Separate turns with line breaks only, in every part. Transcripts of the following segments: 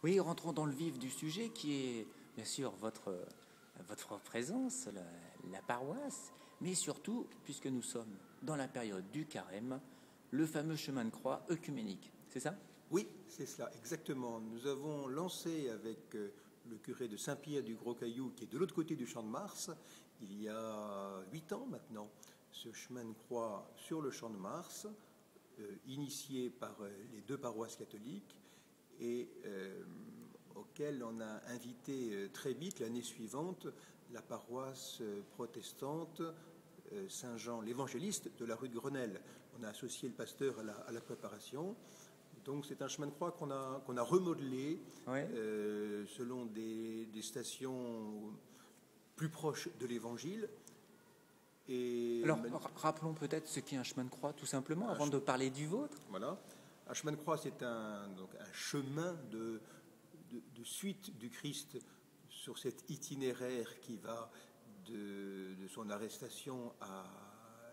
Oui, rentrons dans le vif du sujet qui est bien sûr votre présence, la paroisse, mais surtout, puisque nous sommes dans la période du carême, le fameux chemin de croix œcuménique. C'est ça?
Oui, c'est cela, exactement. Nous avons lancé avec le curé de Saint-Pierre du Gros-Caillou, qui est de l'autre côté du Champ de Mars, il y a 8 ans maintenant, ce chemin de croix sur le Champ de Mars, initié par les deux paroisses catholiques et auquel on a invité très vite l'année suivante la paroisse protestante Saint-Jean l'Évangéliste de la rue de Grenelle. On a associé le pasteur à la préparation. Donc c'est un chemin de croix qu'on a remodelé
Ouais.
selon des stations plus proches de l'Évangile. Et
Alors, rappelons peut-être ce qu'est un chemin de croix, tout simplement, avant de parler du vôtre.
voilà. Un chemin de croix, c'est un chemin de suite du Christ sur cet itinéraire qui va de son arrestation à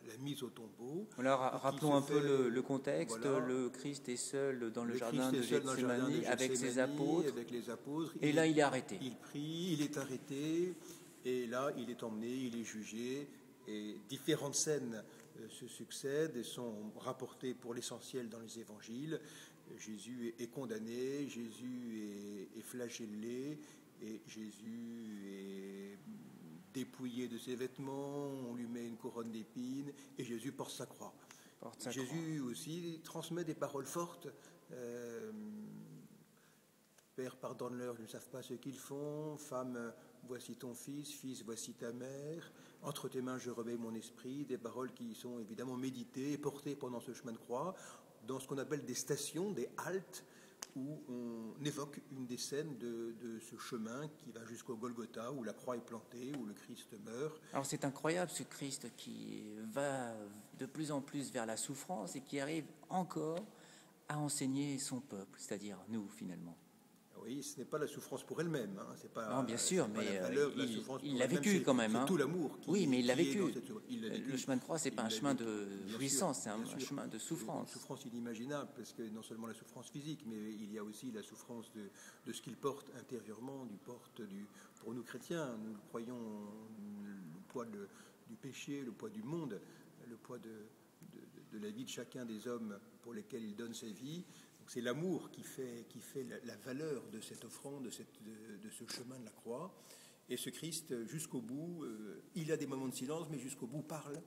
la mise au tombeau.
Alors, rappelons un peu le contexte.
Voilà.
Le Christ est seul dans le jardin de
Christ est seul dans le jardin de
Gethsémani avec ses
Gethsémani,
apôtres.
avec les apôtres.
Et là, il est arrêté.
Il prie, il est arrêté, et là, il est emmené, il est jugé, et différentes scènes se succèdent et sont rapportées pour l'essentiel dans les évangiles. Jésus est condamné, Jésus est flagellé, et Jésus est dépouillé de ses vêtements, on lui met une couronne d'épines, et Jésus porte sa croix. Jésus aussi transmet des paroles fortes. Père, pardonne-leur, ils ne savent pas ce qu'ils font. Femme, voici ton fils. Fils, voici ta mère. Entre tes mains, je remets mon esprit. Des paroles qui sont évidemment méditées et portées pendant ce chemin de croix, dans ce qu'on appelle des stations, des haltes, où on évoque une des scènes de ce chemin qui va jusqu'au Golgotha, où la croix est plantée, où le Christ meurt.
Alors c'est incroyable ce Christ qui va de plus en plus vers la souffrance et qui arrive encore à enseigner son peuple, c'est-à-dire nous finalement.
Oui, ce n'est pas la souffrance pour elle-même. Hein. C'est pas,
non, bien sûr, mais il l'a vécu
c'est,
quand même.
C'est
hein.
tout l'amour.
Oui, mais il l'a vécu.
Il l'a vécu.
Le chemin de croix, c'est pas un chemin de jouissance, c'est un chemin de souffrance.
Une souffrance inimaginable, parce que non seulement la souffrance physique, mais il y a aussi la souffrance de ce qu'il porte intérieurement, pour nous chrétiens. Nous croyons le poids du péché, le poids du monde, le poids de la vie de chacun des hommes pour lesquels il donne sa vie. C'est l'amour qui fait la valeur de cette offrande, de ce chemin de la croix. Et ce Christ, jusqu'au bout, il a des moments de silence, mais jusqu'au bout parle,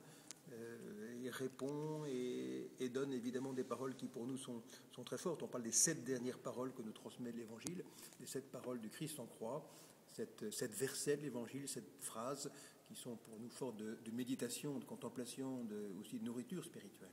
il répond et donne évidemment des paroles qui pour nous sont très fortes. On parle des 7 dernières paroles que nous transmet l'Évangile, les 7 paroles du Christ en croix, cette verset de l'Évangile, cette phrase qui sont pour nous fortes de méditation, de contemplation, aussi de nourriture spirituelle.